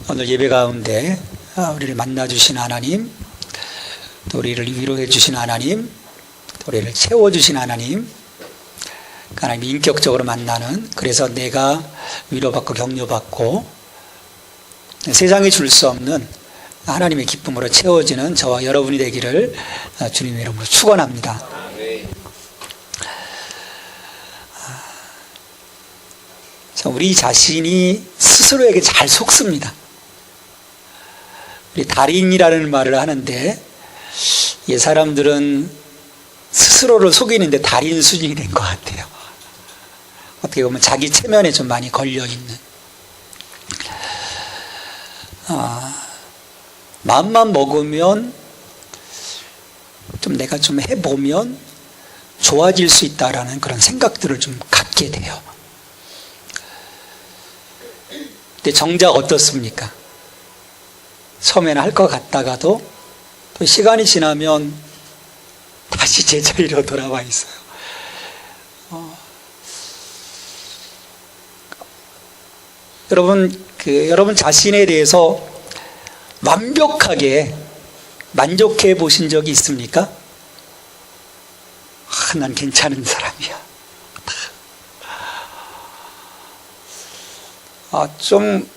오늘 예배 가운데 우리를 만나주신 하나님, 또 우리를 위로해 주신 하나님, 또 우리를 채워주신 하나님, 하나님 인격적으로 만나는, 그래서 내가 위로받고 격려받고 세상에 줄 수 없는 하나님의 기쁨으로 채워지는 저와 여러분이 되기를 주님의 이름으로 축원합니다. 우리 자신이 스스로에게 잘 속습니다. 우리 달인이라는 말을 하는데, 이 사람들은 스스로를 속이는데 달인 수준이 된 것 같아요. 어떻게 보면 자기 체면에 좀 많이 걸려있는, 마음만 먹으면 좀 내가 좀 해보면 좋아질 수 있다라는 그런 생각들을 좀 갖게 돼요. 근데 정작 어떻습니까? 처음에는 할 것 같다가도 또 시간이 지나면 다시 제자리로 돌아와 있어요. 여러분 자신에 대해서 완벽하게 만족해 보신 적이 있습니까? 난 괜찮은 사람이야. 좀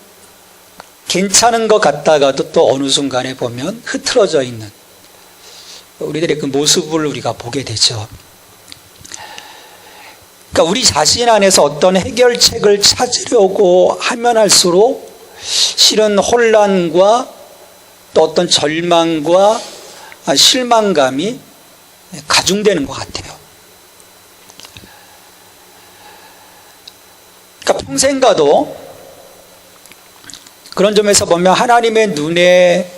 괜찮은 것 같다가도 또 어느 순간에 보면 흐트러져 있는 우리들의 그 모습을 우리가 보게 되죠. 그러니까 우리 자신 안에서 어떤 해결책을 찾으려고 하면 할수록 실은 혼란과 또 어떤 절망과 실망감이 가중되는 것 같아요. 그러니까 평생 가도 그런 점에서 보면 하나님의 눈에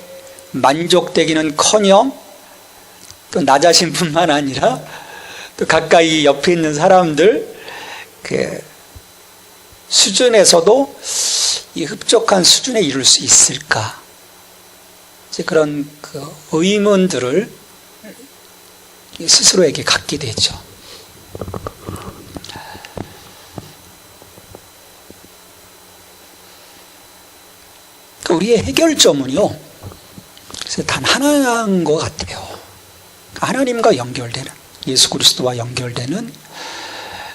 만족되기는커녕 또 나 자신뿐만 아니라 또 가까이 옆에 있는 사람들 그 수준에서도 이 흡족한 수준에 이룰 수 있을까? 이제 그런 그 의문들을 스스로에게 갖게 되죠. 우리의 해결점은요, 그래서 단 하나인 것 같아요. 하나님과 연결되는, 예수 그리스도와 연결되는,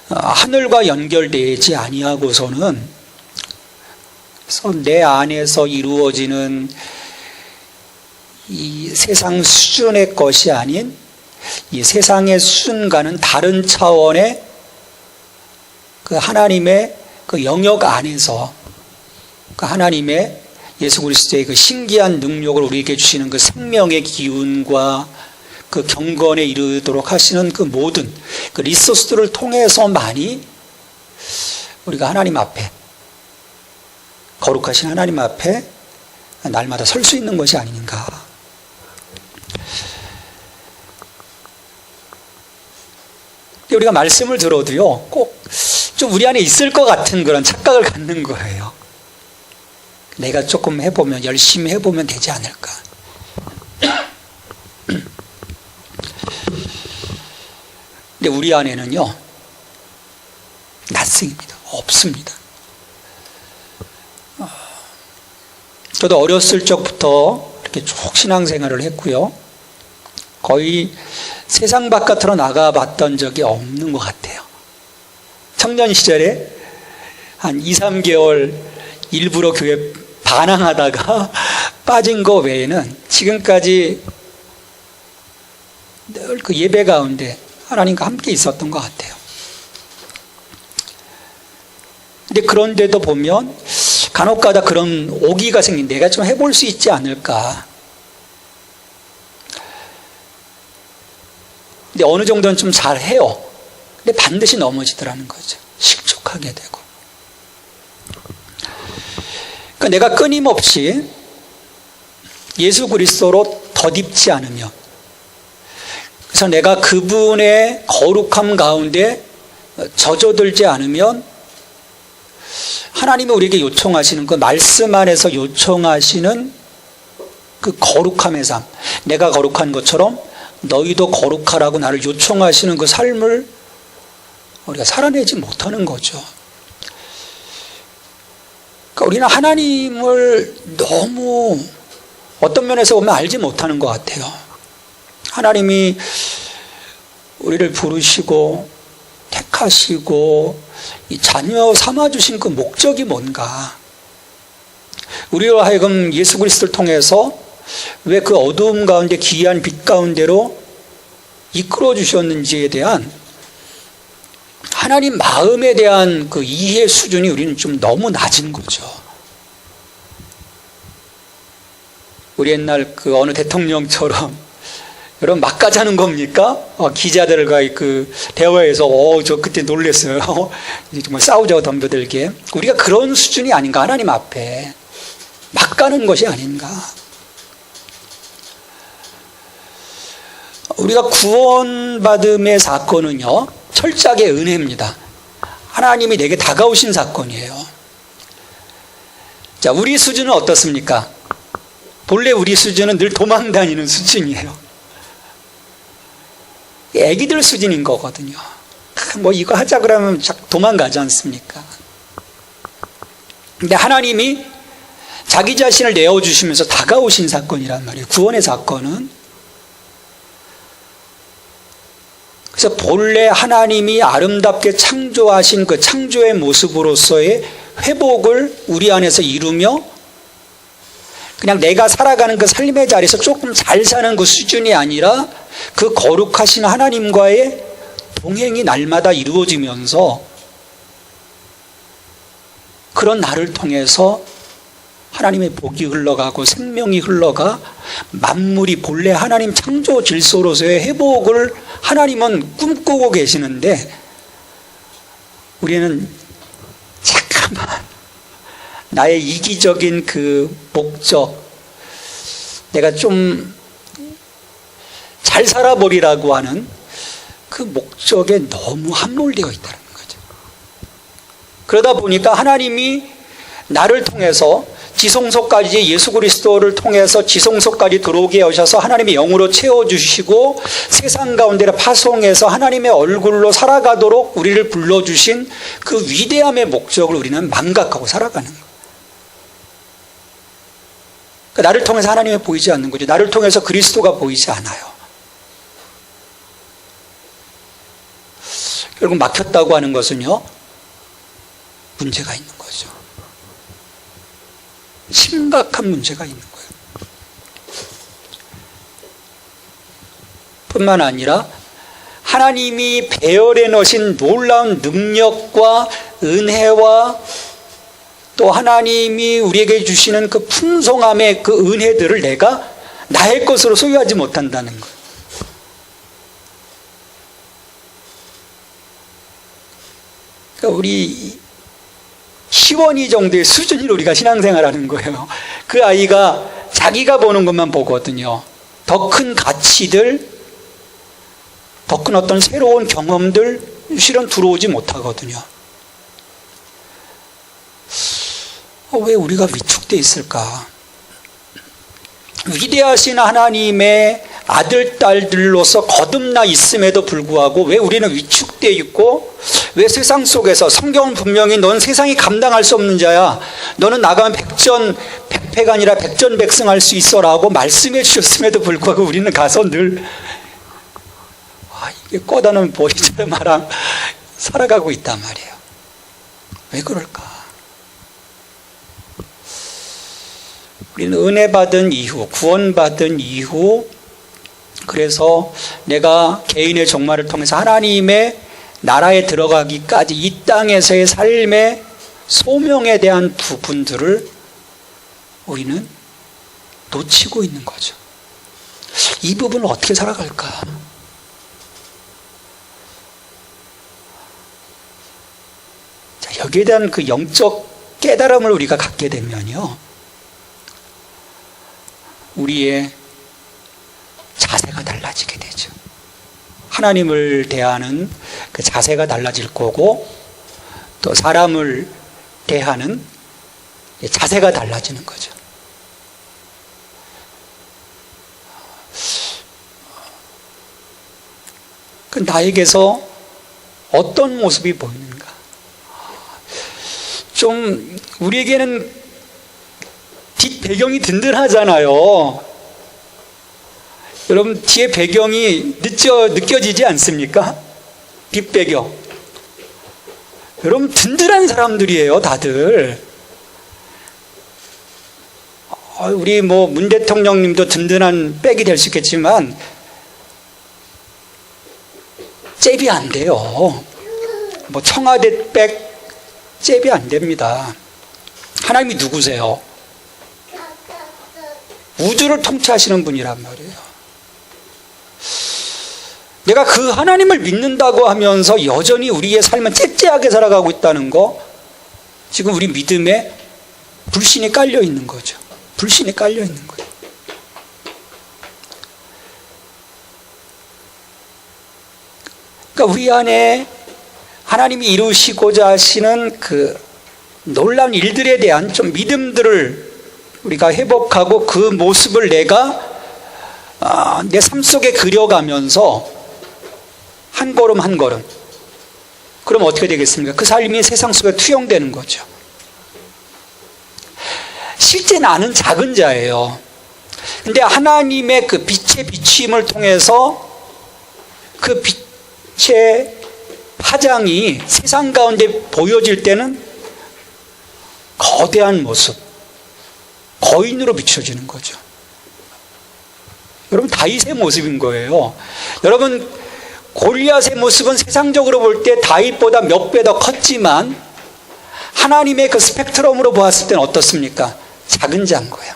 하늘과 연결되지 아니하고서는 내 안에서 이루어지는 이 세상 수준의 것이 아닌 이 세상의 수준과는 다른 차원의 그 하나님의 그 영역 안에서 그 하나님의 예수 그리스도의 그 신기한 능력을 우리에게 주시는 그 생명의 기운과 그 경건에 이르도록 하시는 그 모든 그 리소스들을 통해서만이 우리가 하나님 앞에, 거룩하신 하나님 앞에 날마다 설 수 있는 것이 아닌가. 우리가 말씀을 들어도요, 꼭 좀 우리 안에 있을 것 같은 그런 착각을 갖는 거예요. 내가 조금 해보면, 열심히 해보면 되지 않을까. 근데 우리 안에는요, nothing입니다. 없습니다. 저도 어렸을 적부터 이렇게 쭉 신앙생활을 했고요. 거의 세상 바깥으로 나가봤던 적이 없는 것 같아요. 청년 시절에 한 2, 3개월 일부러 교회 반항하다가 빠진 거 외에는 지금까지 늘 그 예배 가운데 하나님과 함께 있었던 것 같아요. 근데 그런데도 보면 간혹가다 그런 오기가 생긴, 내가 좀 해볼 수 있지 않을까. 근데 어느 정도는 좀 잘해요. 근데 반드시 넘어지더라는 거죠. 실족하게 되고. 그러니까 내가 끊임없이 예수 그리스도로 덧입지 않으면, 그래서 내가 그분의 거룩함 가운데 젖어들지 않으면 하나님이 우리에게 요청하시는 그 말씀 안에서 요청하시는 그 거룩함의 삶, 내가 거룩한 것처럼 너희도 거룩하라고 나를 요청하시는 그 삶을 우리가 살아내지 못하는 거죠. 그러니까 우리는 하나님을 너무 어떤 면에서 보면 알지 못하는 것 같아요. 하나님이 우리를 부르시고 택하시고 이 자녀 삼아주신 그 목적이 뭔가, 우리로 하여금 예수 그리스도를 통해서 왜 그 어두움 가운데 기이한 빛 가운데로 이끌어 주셨는지에 대한 하나님 마음에 대한 그 이해 수준이 우리는 좀 너무 낮은 거죠. 우리 옛날 그 어느 대통령처럼 여러분 막 가자는 겁니까? 기자들과 그 대화에서 저 그때 놀랬어요. 정말 싸우자고 덤벼들게. 우리가 그런 수준이 아닌가, 하나님 앞에 막 가는 것이 아닌가. 우리가 구원받음의 사건은요, 철저하게 은혜입니다. 하나님이 내게 다가오신 사건이에요. 자, 우리 수준은 어떻습니까? 본래 우리 수준은 늘 도망다니는 수준이에요. 애기들 수준인 거거든요. 뭐 이거 하자 그러면 도망가지 않습니까? 근데 하나님이 자기 자신을 내어주시면서 다가오신 사건이란 말이에요. 구원의 사건은. 그래서 본래 하나님이 아름답게 창조하신 그 창조의 모습으로서의 회복을 우리 안에서 이루며, 그냥 내가 살아가는 그 삶의 자리에서 조금 잘 사는 그 수준이 아니라 그 거룩하신 하나님과의 동행이 날마다 이루어지면서, 그런 나를 통해서 하나님의 복이 흘러가고 생명이 흘러가 만물이 본래 하나님 창조 질서로서의 회복을 하나님은 꿈꾸고 계시는데, 우리는 잠깐만 나의 이기적인 그 목적, 내가 좀 잘 살아버리라고 하는 그 목적에 너무 함몰되어 있다는 거죠. 그러다 보니까 하나님이 나를 통해서 지성소까지, 예수 그리스도를 통해서 지성소까지 들어오게 하셔서 하나님의 영으로 채워주시고 세상 가운데 파송해서 하나님의 얼굴로 살아가도록 우리를 불러주신 그 위대함의 목적을 우리는 망각하고 살아가는 거예요. 그러니까 나를 통해서 하나님이 보이지 않는 거죠. 나를 통해서 그리스도가 보이지 않아요. 결국 막혔다고 하는 것은요, 문제가 있는 거죠. 심각한 문제가 있는 거예요. 뿐만 아니라 하나님이 배열해 놓으신 놀라운 능력과 은혜와 또 하나님이 우리에게 주시는 그 풍성함의 그 은혜들을 내가 나의 것으로 소유하지 못한다는 거예요. 그러니까 우리 시원이 정도의 수준으로 우리가 신앙생활하는 거예요. 그 아이가 자기가 보는 것만 보거든요. 더 큰 가치들, 더 큰 어떤 새로운 경험들 실은 들어오지 못하거든요. 왜 우리가 위축되어 있을까? 위대하신 하나님의 아들, 딸들로서 거듭나 있음에도 불구하고 왜 우리는 위축되어 있고, 왜 세상 속에서, 성경은 분명히 넌 세상이 감당할 수 없는 자야, 너는 나가면 백패가 아니라 백전백승할 수 있어라고 말씀해 주셨음에도 불구하고 우리는 가서 늘 이게 꺼다놓은 보리처럼 살아가고 있단 말이에요. 왜 그럴까? 우리는 은혜 받은 이후, 구원받은 이후, 그래서 내가 개인의 종말을 통해서 하나님의 나라에 들어가기까지 이 땅에서의 삶의 소명에 대한 부분들을 우리는 놓치고 있는 거죠. 이 부분을 어떻게 살아갈까? 자, 여기에 대한 그 영적 깨달음을 우리가 갖게 되면요, 우리의 자세가 달라지게 되죠. 하나님을 대하는 그 자세가 달라질 거고, 또 사람을 대하는 자세가 달라지는 거죠. 그 나에게서 어떤 모습이 보이는가? 좀 우리에게는 뒷 배경이 든든하잖아요. 여러분, 뒤에 배경이 느껴지지 않습니까? 뒷 배경. 여러분, 든든한 사람들이에요, 다들. 우리 문 대통령님도 든든한 백이 될 수 있겠지만 잽이 안 돼요. 청와대 백 잽이 안 됩니다. 하나님이 누구세요? 우주를 통치하시는 분이란 말이에요. 내가 그 하나님을 믿는다고 하면서 여전히 우리의 삶은 째째하게 살아가고 있다는 거, 지금 우리 믿음에 불신이 깔려 있는 거죠. 불신이 깔려 있는 거예요. 그러니까 우리 안에 하나님이 이루시고자 하시는 그 놀라운 일들에 대한 좀 믿음들을 우리가 회복하고 그 모습을 내가 내 삶 속에 그려가면서 한 걸음 한 걸음, 그럼 어떻게 되겠습니까? 그 삶이 세상 속에 투영되는 거죠. 실제 나는 작은 자예요. 근데 하나님의 그 빛의 비추임을 통해서 그 빛의 화장이 세상 가운데 보여질 때는 거대한 모습, 거인으로 비춰지는 거죠. 여러분, 다윗의 모습인 거예요. 여러분, 골리앗의 모습은 세상적으로 볼 때 다윗보다 몇 배 더 컸지만 하나님의 그 스펙트럼으로 보았을 때는 어떻습니까? 작은 자인 거예요.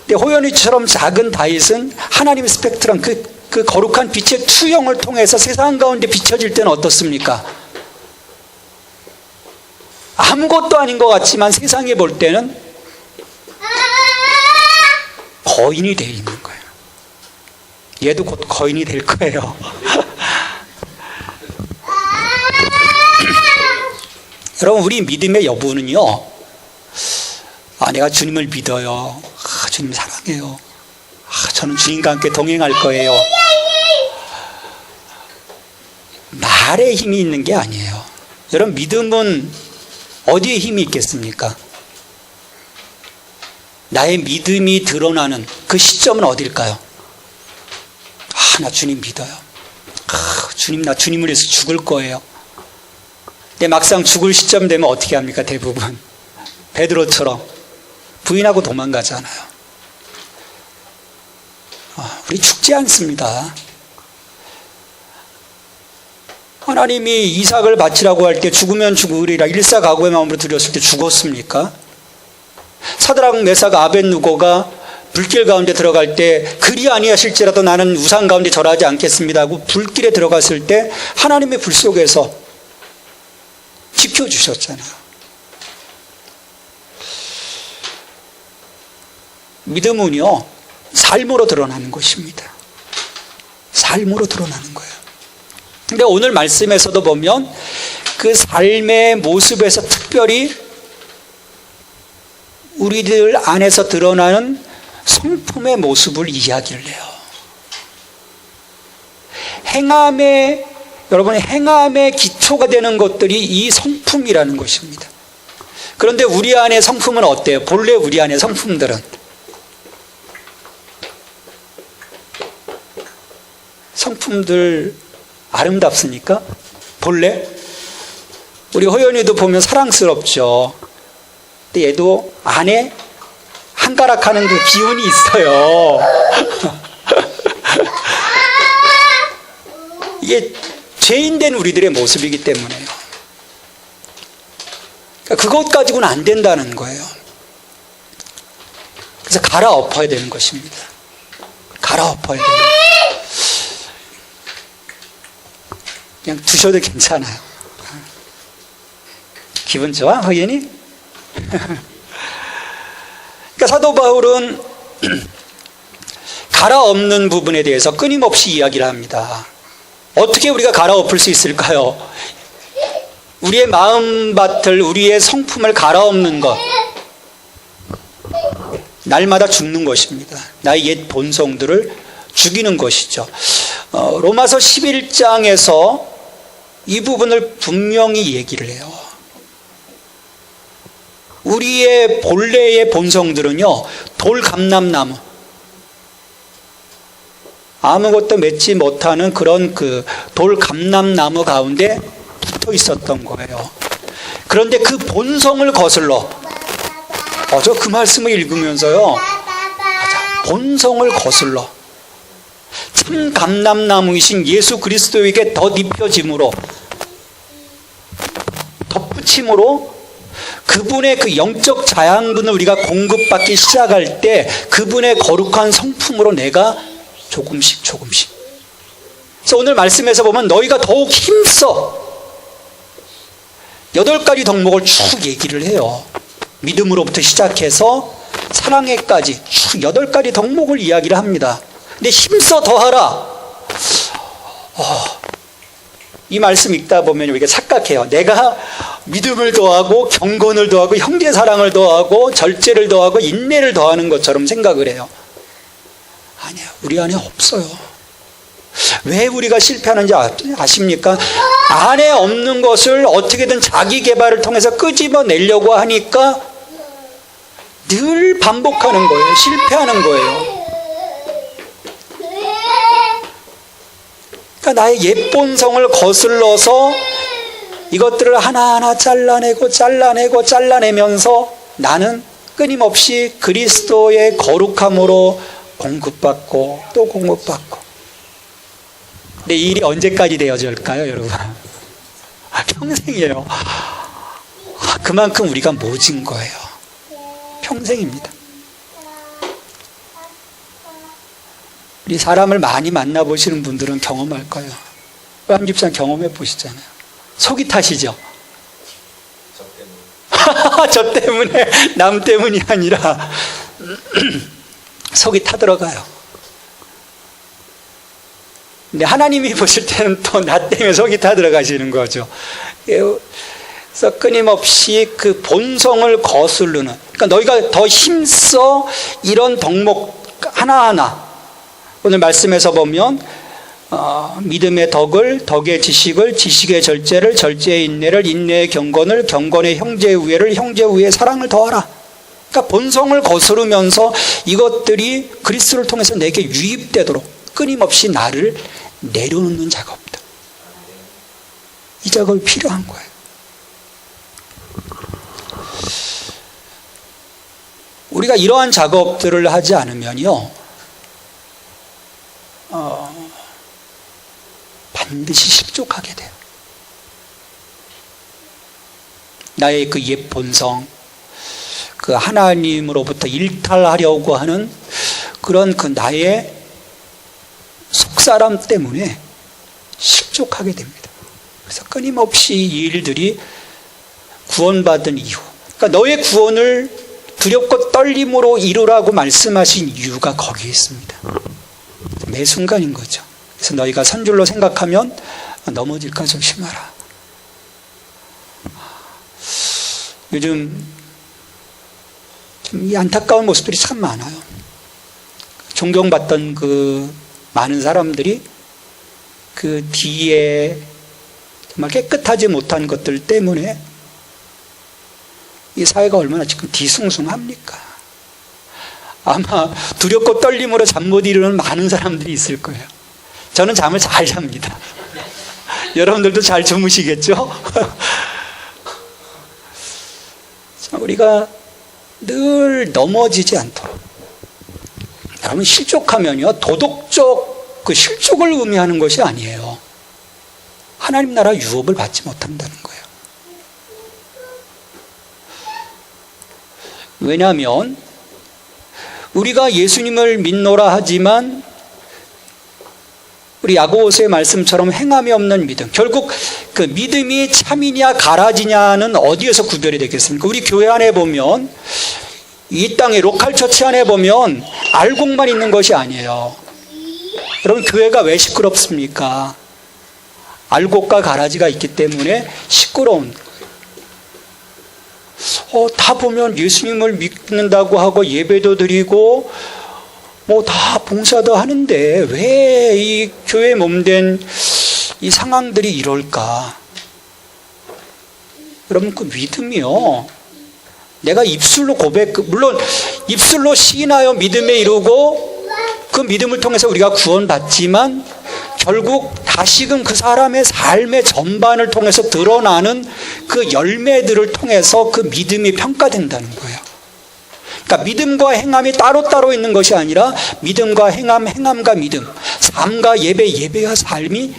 근데 호연이처럼 작은 다윗은 하나님의 스펙트럼, 그 거룩한 빛의 투영을 통해서 세상 가운데 비춰질 때는 어떻습니까? 아무것도 아닌 것 같지만 세상에 볼 때는 거인이 되어 있는 거예요. 얘도 곧 거인이 될 거예요. 여러분, 우리 믿음의 여부는요, 내가 주님을 믿어요. 주님 사랑해요. 저는 주님과 함께 동행할 거예요. 말에 힘이 있는 게 아니에요. 여러분, 믿음은 어디에 힘이 있겠습니까? 나의 믿음이 드러나는 그 시점은 어딜까요? 나 주님 믿어요. 주님, 나 주님을 위해서 죽을 거예요. 근데 막상 죽을 시점 되면 어떻게 합니까? 대부분 베드로처럼 부인하고 도망가잖아요. 우리 죽지 않습니다. 하나님이 이삭을 바치라고 할 때 죽으면 죽으리라 일사각오의 마음으로 드렸을 때 죽었습니까? 사드락 메삭 아벳누고가 불길 가운데 들어갈 때 그리 아니하실지라도 나는 우상 가운데 절하지 않겠습니다 하고 불길에 들어갔을 때 하나님의 불 속에서 지켜주셨잖아요. 믿음은요, 삶으로 드러나는 것입니다. 삶으로 드러나는 거예요. 근데 오늘 말씀에서도 보면 그 삶의 모습에서 특별히 우리들 안에서 드러나는 성품의 모습을 이야기를 해요. 여러분의 행함의 기초가 되는 것들이 이 성품이라는 것입니다. 그런데 우리 안의 성품은 어때요? 본래 우리 안의 성품들은 성품들 아름답습니까? 본래? 우리 호연이도 보면 사랑스럽죠. 근데 얘도 안에 한가락하는 그 기운이 있어요. 이게 죄인된 우리들의 모습이기 때문에요. 그러니까 그것 가지고는 안 된다는 거예요. 그래서 갈아엎어야 되는 것입니다. 갈아엎어야 되는 거예요. 그냥 두셔도 괜찮아요. 기분 좋아, 허연이? 그러니까 사도 바울은 갈아엎는 부분에 대해서 끊임없이 이야기를 합니다. 어떻게 우리가 갈아엎을 수 있을까요? 우리의 마음밭을, 우리의 성품을 갈아엎는 것, 날마다 죽는 것입니다. 나의 옛 본성들을 죽이는 것이죠. 로마서 11장에서 이 부분을 분명히 얘기를 해요. 우리의 본래의 본성들은요, 돌감람나무, 아무것도 맺지 못하는 그런 그 돌감람나무 가운데 붙어 있었던 거예요. 그런데 그 본성을 거슬러, 저 그 말씀을 읽으면서요, 맞아, 본성을 거슬러 참 감람나무이신 예수 그리스도에게 덧입혀짐으로, 덧붙임으로 그분의 그 영적 자양분을 우리가 공급받기 시작할 때 그분의 거룩한 성품으로 내가 조금씩. 그래서 오늘 말씀에서 보면 너희가 더욱 힘써 8가지 덕목을 쭉 얘기를 해요. 믿음으로부터 시작해서 사랑에까지 쭉 8가지 덕목을 이야기를 합니다. 근데 힘써 더하라. 이 말씀 읽다 보면 우리가 착각해요. 내가 믿음을 더하고 경건을 더하고 형제 사랑을 더하고 절제를 더하고 인내를 더하는 것처럼 생각을 해요. 아니에요. 우리 안에 없어요. 왜 우리가 실패하는지 아십니까? 안에 없는 것을 어떻게든 자기 개발을 통해서 끄집어내려고 하니까 늘 반복하는 거예요. 실패하는 거예요. 그러니까 나의 옛 본성을 거슬러서 이것들을 하나하나 잘라내면서 나는 끊임없이 그리스도의 거룩함으로 공급받고 또 공급받고. 근데 이 일이 언제까지 되어질까요, 여러분? 평생이에요. 그만큼 우리가 모진 거예요. 평생입니다. 우리 사람을 많이 만나보시는 분들은 경험할 거예요. 람 집사님 경험해 보시잖아요. 속이 타시죠? 저 때문에, 남 때문이 아니라 속이 타들어가요. 근데 하나님이 보실 때는 또 나 때문에 속이 타들어가시는 거죠. 그래서 끊임없이 그 본성을 거스르는, 그러니까 너희가 더 힘써 이런 덕목 하나하나, 오늘 말씀에서 보면 믿음의 덕을, 덕의 지식을, 지식의 절제를, 절제의 인내를, 인내의 경건을, 경건의 형제의 우애를, 형제의 우애의 사랑을 더하라. 그러니까 본성을 거스르면서 이것들이 그리스도를 통해서 내게 유입되도록 끊임없이 나를 내려놓는 작업들. 이 작업이 필요한 거예요. 우리가 이러한 작업들을 하지 않으면요, 반드시 실족하게 돼요. 나의 그 옛 본성, 그 하나님으로부터 일탈하려고 하는 그런 그 나의 속사람 때문에 실족하게 됩니다. 그래서 끊임없이 이 일들이 구원받은 이유, 그러니까 너의 구원을 두렵고 떨림으로 이루라고 말씀하신 이유가 거기에 있습니다. 매 순간인 거죠. 그래서 너희가 선 줄로 생각하면 넘어질까 조심하라. 요즘 참 이 안타까운 모습들이 참 많아요. 존경받던 그 많은 사람들이 그 뒤에 정말 깨끗하지 못한 것들 때문에 이 사회가 얼마나 지금 뒤숭숭합니까? 아마 두렵고 떨림으로 잠 못 이루는 많은 사람들이 있을 거예요. 저는 잠을 잘 잡니다. 여러분들도 잘 주무시겠죠? 우리가 늘 넘어지지 않도록. 여러분, 실족하면요, 도덕적 그 실족을 의미하는 것이 아니에요. 하나님 나라 유업을 받지 못한다는 거예요. 왜냐하면 우리가 예수님을 믿노라 하지만 우리 야고보서의 말씀처럼 행함이 없는 믿음, 결국 그 믿음이 참이냐 가라지냐는 어디에서 구별이 되겠습니까? 우리 교회 안에 보면, 이 땅의 로컬 처치 안에 보면 알곡만 있는 것이 아니에요. 여러분, 교회가 왜 시끄럽습니까? 알곡과 가라지가 있기 때문에 시끄러운. 다 보면 예수님을 믿는다고 하고 예배도 드리고 뭐 다 봉사도 하는데 왜 이 교회 몸된 이 상황들이 이럴까? 여러분, 그 믿음이요, 내가 입술로 물론 입술로 시인하여 믿음에 이르고 그 믿음을 통해서 우리가 구원받지만 결국 다시금 그 사람의 삶의 전반을 통해서 드러나는 그 열매들을 통해서 그 믿음이 평가된다는 거예요. 그러니까 믿음과 행함이 따로따로 있는 것이 아니라 믿음과 행함, 행함과 믿음, 삶과 예배, 예배와 삶이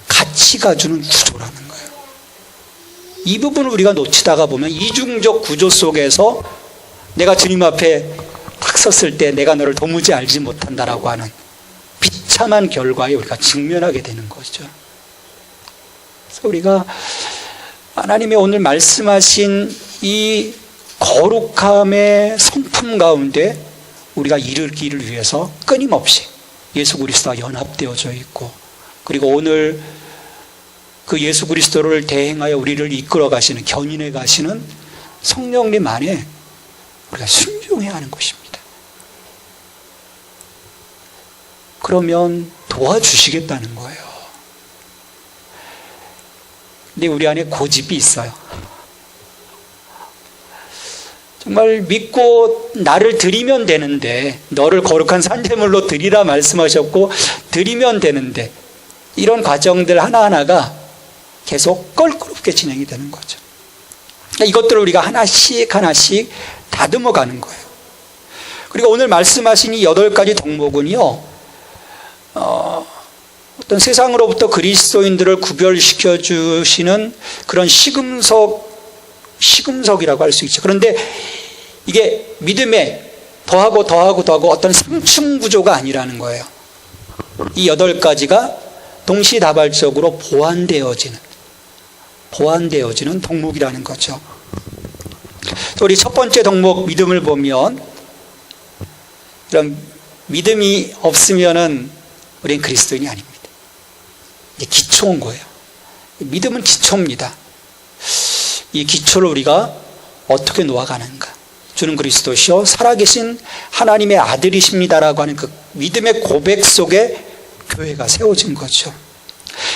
같이 가주는 구조라는 거예요. 이 부분을 우리가 놓치다가 보면 이중적 구조 속에서 내가 주님 앞에 딱 섰을 때 내가 너를 도무지 알지 못한다라고 하는 비참한 결과에 우리가 직면하게 되는 것이죠. 그래서 우리가 하나님이 오늘 말씀하신 이 거룩함의 성품 가운데 우리가 이르기를 위해서 끊임없이 예수 그리스도와 연합되어져 있고, 그리고 오늘 그 예수 그리스도를 대행하여 우리를 이끌어 가시는, 견인해 가시는 성령님 안에 우리가 순종해야 하는 것입니다. 그러면 도와주시겠다는 거예요. 근데 우리 안에 고집이 있어요. 정말 믿고 나를 드리면 되는데, 너를 거룩한 산제물로 드리라 말씀하셨고 드리면 되는데, 이런 과정들 하나하나가 계속 껄끄럽게 진행이 되는 거죠. 그러니까 이것들을 우리가 하나씩 하나씩 다듬어 가는 거예요. 그리고 오늘 말씀하신 이 8가지 덕목은요, 어떤 세상으로부터 그리스도인들을 구별시켜 주시는 그런 시금석이라고 할 수 있죠. 그런데 이게 믿음에 더하고 어떤 상충 구조가 아니라는 거예요. 이 8가지가 동시다발적으로 보완되어지는 덕목이라는 거죠. 우리 첫 번째 덕목 믿음을 보면, 이런 믿음이 없으면은 우리는 그리스도인이 아닙니다. 이게 기초인 거예요. 믿음은 기초입니다. 이 기초를 우리가 어떻게 놓아가는가? 주는 그리스도시요 살아계신 하나님의 아들이십니다라고 하는 그 믿음의 고백 속에 교회가 세워진 거죠.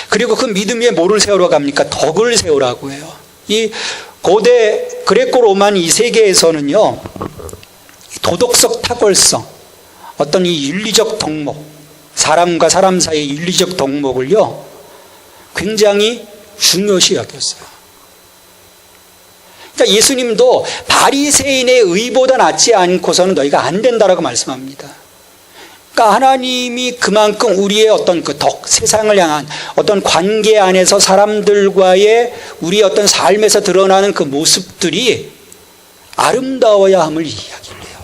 그리고 그 믿음 위에 뭐를 세우러 갑니까? 덕을 세우라고 해요. 이 고대 그레코 로만 이 세계에서는요, 도덕적 탁월성, 어떤 이 윤리적 덕목, 사람과 사람 사이의 윤리적 덕목을요 굉장히 중요시 여겼어요. 그러니까 예수님도 바리새인의 의보다 낫지 않고서는 너희가 안 된다라고 말씀합니다. 그러니까 하나님이 그만큼 우리의 어떤 그 덕, 세상을 향한 어떤 관계 안에서 사람들과의 우리의 어떤 삶에서 드러나는 그 모습들이 아름다워야 함을 이야기를 해요.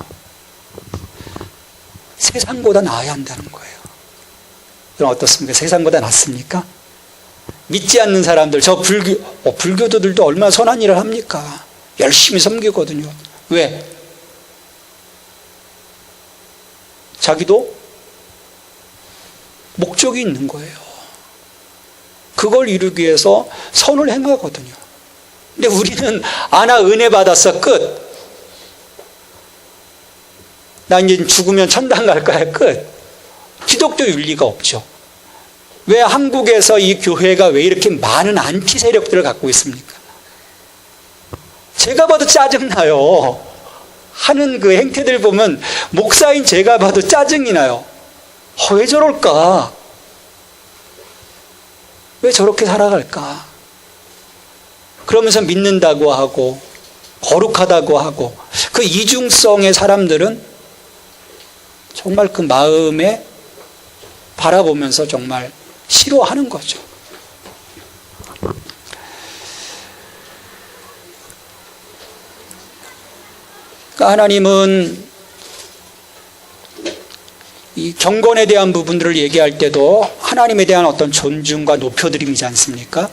세상보다 나아야 한다는 거예요. 그럼 어떻습니까? 세상보다 낫습니까? 믿지 않는 사람들, 불교도들도 얼마나 선한 일을 합니까? 열심히 섬기거든요. 왜? 자기도 목적이 있는 거예요. 그걸 이루기 위해서 선을 행하거든요. 근데 우리는 나 은혜 받았어, 끝. 나 이제 죽으면 천당 갈 거야, 끝. 기독교 윤리가 없죠. 왜 한국에서 이 교회가 왜 이렇게 많은 안티 세력들을 갖고 있습니까? 제가 봐도 짜증나요. 하는 그 행태들 보면 목사인 제가 봐도 짜증이 나요. 왜 저럴까? 왜 저렇게 살아갈까? 그러면서 믿는다고 하고 거룩하다고 하고, 그 이중성의 사람들은 정말 그 마음에 바라보면서 정말 싫어하는 거죠. 그러니까 하나님은 이 경건에 대한 부분들을 얘기할 때도 하나님에 대한 어떤 존중과 높여드림이지 않습니까?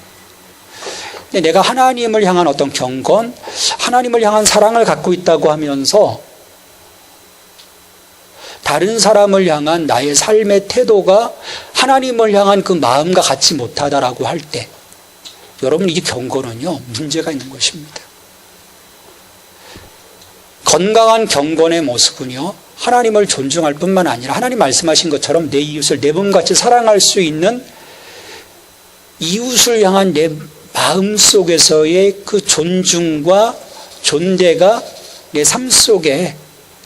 근데 내가 하나님을 향한 어떤 경건, 하나님을 향한 사랑을 갖고 있다고 하면서 다른 사람을 향한 나의 삶의 태도가 하나님을 향한 그 마음과 같지 못하다라고 할 때, 여러분, 이 경건은요 문제가 있는 것입니다. 건강한 경건의 모습은요 하나님을 존중할 뿐만 아니라 하나님 말씀하신 것처럼 내 이웃을 내 몸같이 사랑할 수 있는, 이웃을 향한 내 마음속에서의 그 존중과 존재가 내 삶 속에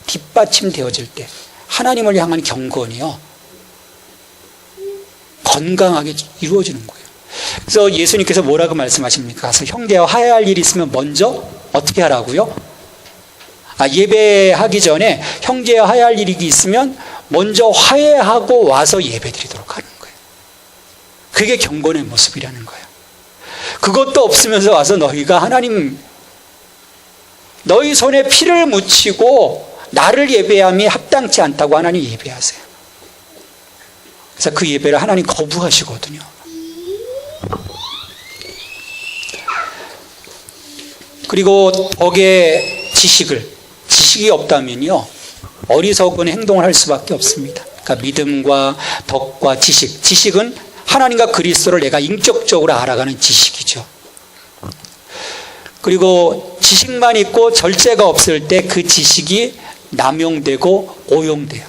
뒷받침되어질 때 하나님을 향한 경건이요 건강하게 이루어지는 거예요. 그래서 예수님께서 뭐라고 말씀하십니까? 가서 형제와 화해할 일이 있으면 먼저 어떻게 하라고요? 예배하기 전에 형제와 화해할 일이 있으면 먼저 화해하고 와서 예배드리도록 하는 거예요. 그게 경건의 모습이라는 거예요. 그것도 없으면서 와서 너희가 하나님, 너희 손에 피를 묻히고 나를 예배함이 합당치 않다고 하나님 예배하세요. 그래서 그 예배를 하나님 거부하시거든요. 그리고 덕의 지식이 없다면요 어리석은 행동을 할 수밖에 없습니다. 그러니까 믿음과 덕과 지식은 하나님과 그리스도를 내가 인격적으로 알아가는 지식이죠. 그리고 지식만 있고 절제가 없을 때 그 지식이 남용되고 오용돼요.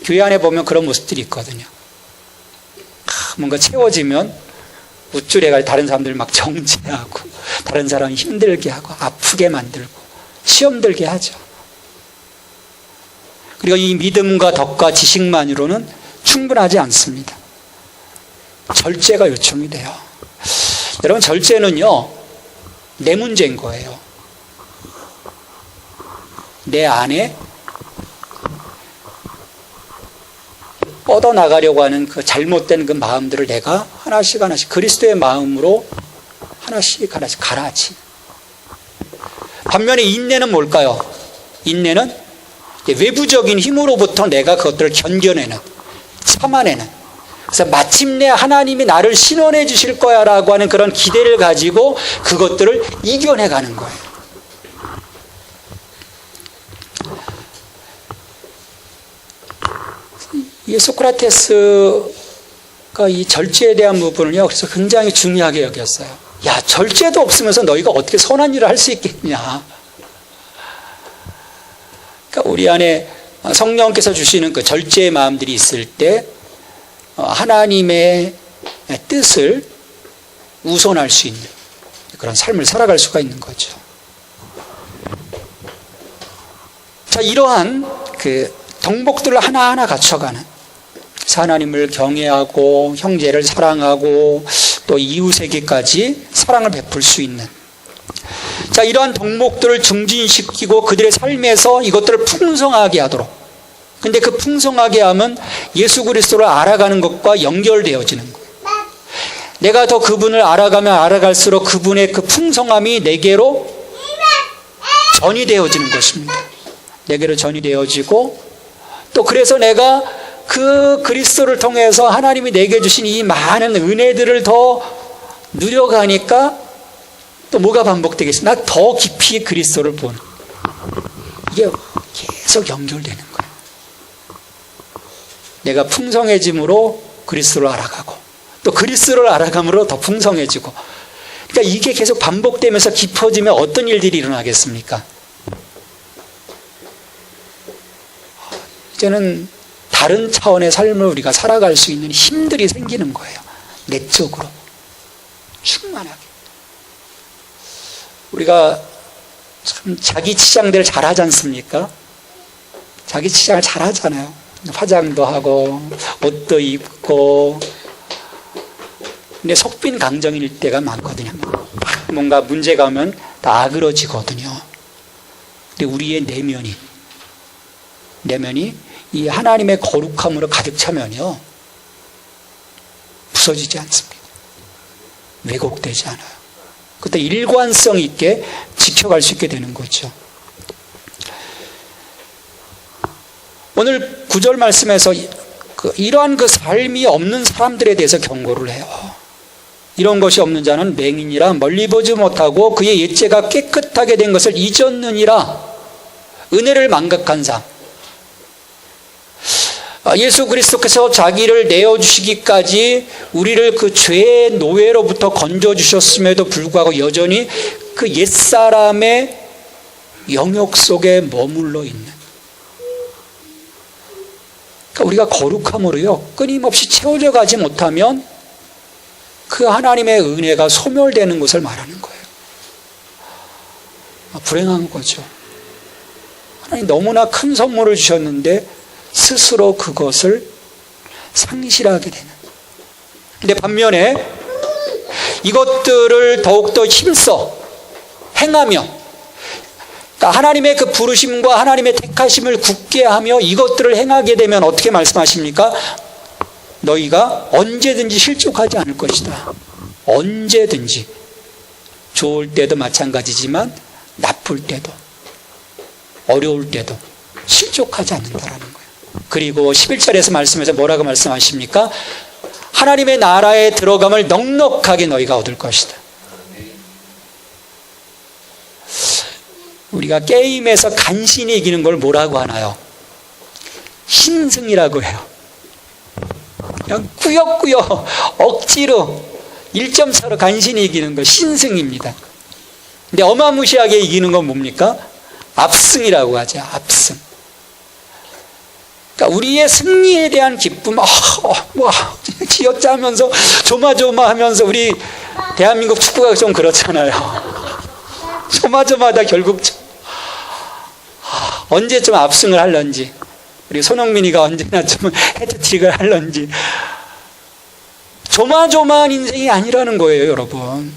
교회 안에 보면 그런 모습들이 있거든요. 뭔가 채워지면 우쭐해가 다른 사람들 막 정죄하고 다른 사람 힘들게 하고 아프게 만들고 시험 들게 하죠. 그리고 이 믿음과 덕과 지식만으로는 충분하지 않습니다. 절제가 요청이 돼요. 여러분, 절제는요 내 문제인 거예요. 내 안에 뻗어나가려고 하는 그 잘못된 그 마음들을 내가 하나씩 그리스도의 마음으로 하나씩 가라앉히. 반면에 인내는 뭘까요? 인내는 외부적인 힘으로부터 내가 그것들을 견뎌내는, 참아내는, 그래서 마침내 하나님이 나를 신원해 주실 거야 라고 하는 그런 기대를 가지고 그것들을 이겨내가는 거예요. 이 소크라테스가 이 절제에 대한 부분을요 그래서 굉장히 중요하게 여겼어요. 야, 절제도 없으면서 너희가 어떻게 선한 일을 할 수 있겠냐. 그러니까 우리 안에 성령께서 주시는 그 절제의 마음들이 있을 때 하나님의 뜻을 우선할 수 있는 그런 삶을 살아갈 수가 있는 거죠. 자, 이러한 그 덕목들을 하나하나 갖춰가는, 하나님을 경외하고 형제를 사랑하고 또 이웃에게까지 사랑을 베풀 수 있는, 자, 이러한 덕목들을 증진시키고 그들의 삶에서 이것들을 풍성하게 하도록. 근데 그 풍성하게 하면 예수 그리스도를 알아가는 것과 연결되어지는 거예요. 내가 더 그분을 알아가면 알아갈수록 그분의 그 풍성함이 내게로 전이 되어지는 것입니다. 내게로 전이 되어지고, 또 그래서 내가 그 그리스도를 통해서 하나님이 내게 주신 이 많은 은혜들을 더 누려가니까 또 뭐가 반복되겠어요? 나 더 깊이 그리스도를 보는, 이게 계속 연결되는 거예요. 내가 풍성해짐으로 그리스도를 알아가고 또 그리스도를 알아감으로 더 풍성해지고, 그러니까 이게 계속 반복되면서 깊어지면 어떤 일들이 일어나겠습니까? 이제는 다른 차원의 삶을 우리가 살아갈 수 있는 힘들이 생기는 거예요. 내적으로 충만하게. 우리가 참 자기 치장들 잘하지 않습니까? 자기 치장을 잘하잖아요. 화장도 하고 옷도 입고. 근데 속빈 강정일 때가 많거든요. 뭔가 문제가 오면 다 아그러지거든요. 근데 우리의 내면이 이 하나님의 거룩함으로 가득 차면요 부서지지 않습니다. 왜곡되지 않아요. 그때 일관성 있게 지켜갈 수 있게 되는 거죠. 오늘 9절 말씀에서 이러한 그 삶이 없는 사람들에 대해서 경고를 해요. 이런 것이 없는 자는 맹인이라 멀리 보지 못하고 그의 옛죄가 깨끗하게 된 것을 잊었느니라. 은혜를 망각한 삶. 예수 그리스도께서 자기를 내어주시기까지 우리를 그 죄의 노예로부터 건져주셨음에도 불구하고 여전히 그 옛사람의 영역 속에 머물러 있는, 그러니까 우리가 거룩함으로요 끊임없이 채워져 가지 못하면 그 하나님의 은혜가 소멸되는 것을 말하는 거예요. 불행한 거죠. 하나님 너무나 큰 선물을 주셨는데 스스로 그것을 상실하게 되는. 근데 반면에 이것들을 더욱더 힘써 행하며, 그러니까 하나님의 그 부르심과 하나님의 택하심을 굳게 하며 이것들을 행하게 되면 어떻게 말씀하십니까? 너희가 언제든지 실족하지 않을 것이다. 언제든지. 좋을 때도 마찬가지지만 나쁠 때도, 어려울 때도 실족하지 않는다라는 거예요. 그리고 11절에서 말씀에서 뭐라고 말씀하십니까? 하나님의 나라에 들어감을 넉넉하게 너희가 얻을 것이다. 우리가 게임에서 간신히 이기는 걸 뭐라고 하나요? 신승이라고 해요. 그냥 꾸역꾸역 억지로 1점 차로 간신히 이기는 거 신승입니다. 근데 어마무시하게 이기는 건 뭡니까? 압승이라고 하죠. 압승. 그러니까 우리의 승리에 대한 기쁨, 기어짜면서 조마조마하면서, 우리 대한민국 축구가 좀 그렇잖아요. 조마조마하다 결국 언제쯤 압승을 할런지, 우리 손흥민이가 언제나 좀 헤드트릭을 할런지. 조마조마한 인생이 아니라는 거예요, 여러분.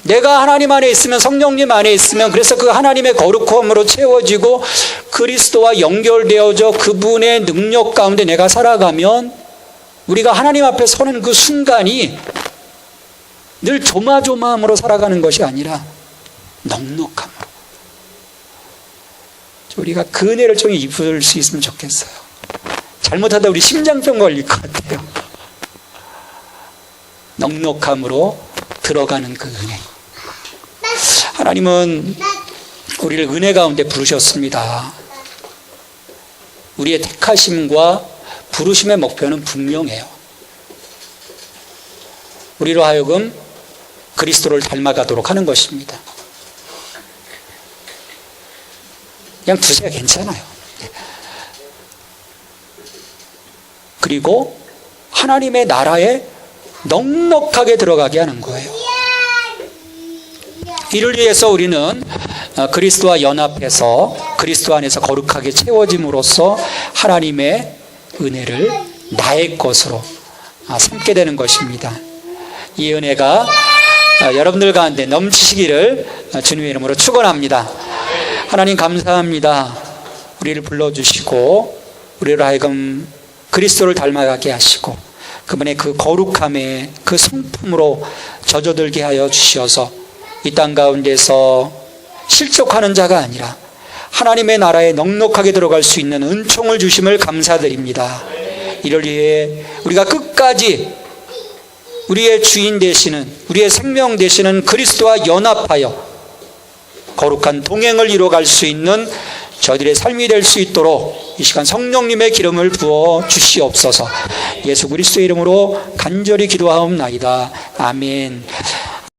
내가 하나님 안에 있으면, 성령님 안에 있으면, 그래서 그 하나님의 거룩함으로 채워지고 그리스도와 연결되어져 그분의 능력 가운데 내가 살아가면, 우리가 하나님 앞에 서는 그 순간이 늘 조마조마함으로 살아가는 것이 아니라 넉넉함으로. 우리가 그 은혜를 좀 입을 수 있으면 좋겠어요. 잘못하다 우리 심장병 걸릴 것 같아요. 넉넉함으로 들어가는 그 은혜. 하나님은 우리를 은혜 가운데 부르셨습니다. 우리의 택하심과 부르심의 목표는 분명해요. 우리로 하여금 그리스도를 닮아가도록 하는 것입니다. 그냥 두세요. 괜찮아요. 그리고 하나님의 나라에 넉넉하게 들어가게 하는 거예요. 이를 위해서 우리는 그리스도와 연합해서 그리스도 안에서 거룩하게 채워짐으로써 하나님의 은혜를 나의 것으로 삼게 되는 것입니다. 이 은혜가 여러분들 가운데 넘치시기를 주님의 이름으로 축원합니다. 하나님 감사합니다. 우리를 불러주시고 우리를 하여금 그리스도를 닮아가게 하시고 그분의 그 거룩함에 그 성품으로 젖어들게 하여 주시어서 이 땅 가운데서 실족하는 자가 아니라 하나님의 나라에 넉넉하게 들어갈 수 있는 은총을 주심을 감사드립니다. 이를 위해 우리가 끝까지 우리의 주인 되시는, 우리의 생명 되시는 그리스도와 연합하여 거룩한 동행을 이루어갈 수 있는 저희들의 삶이 될 수 있도록 이 시간 성령님의 기름을 부어 주시옵소서. 예수 그리스도의 이름으로 간절히 기도하옵나이다. 아멘.